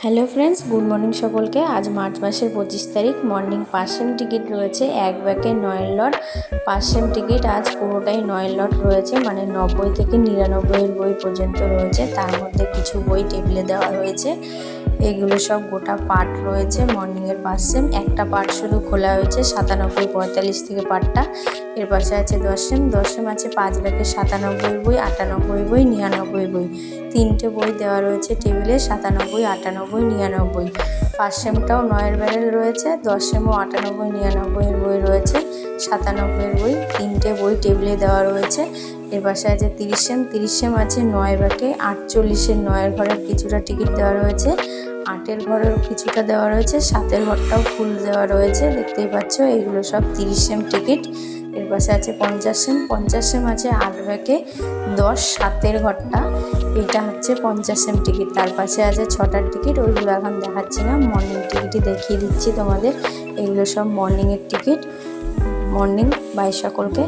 Hello friends, good morning সকলকে। আজ March মাসের 25 তারিখ। মর্নিং 5 সেম টিকিট রয়েছে, এক ব্যাগে 9 লট 5 সেম টিকিট। আজ পুরোটাই 9 লট রয়েছে, মানে 90 থেকে 99 বই পর্যন্ত রয়েছে। তার মধ্যে কিছু বই টেবিলে দেওয়া রয়েছে। এগুলো সব গোটা পার্ট রয়েছে। মর্নিংয়ের 5 সেম একটা পার্ট শুধু খোলা হয়েছে, 97:45 থেকে পার্টটা। এর পাশে আছে 10 সেম। 10 সেম আছে 5 ব্যাগে 97 বই, 98 বই, 99 বই। তিনটে বই দেওয়া রয়েছে টেবিলে, 97, 98, 99। 5 সেমটাও 9 ব্যারেল রয়েছে, 10 সেমও 98, 99 বই রয়েছে, 97 বই। তিনটে বই টেবিলে দেওয়া রয়েছে। এর পাশে আছে 30 সেম। 30 সেম আছে 9 ব্যাগে 48-এর 9-এর ঘরের কিছুটা টিকিট দেওয়া রয়েছে, 8-এর ঘরের কিছুটা দেওয়া রয়েছে, 7-এর ঘরটাও ফুল দেওয়া রয়েছে। দেখতেই পাচ্ছ, এইগুলো সব 30 সেম টিকিট। এর পাশে আছে 50 সেম। 50 সেম আছে 8 ব্যাগে 10, 7-এর ঘরটা। এটা হচ্ছে 50 সেম টিকিট। তার পাশে আছে 6টার টিকিট, ওইগুলো এখন দেখাচ্ছি না, মর্নিং টিকিটই দেখিয়ে দিচ্ছি তোমাদের। এগুলো সব মর্নিংয়ের টিকিট। মর্নিং বাই সকলকে।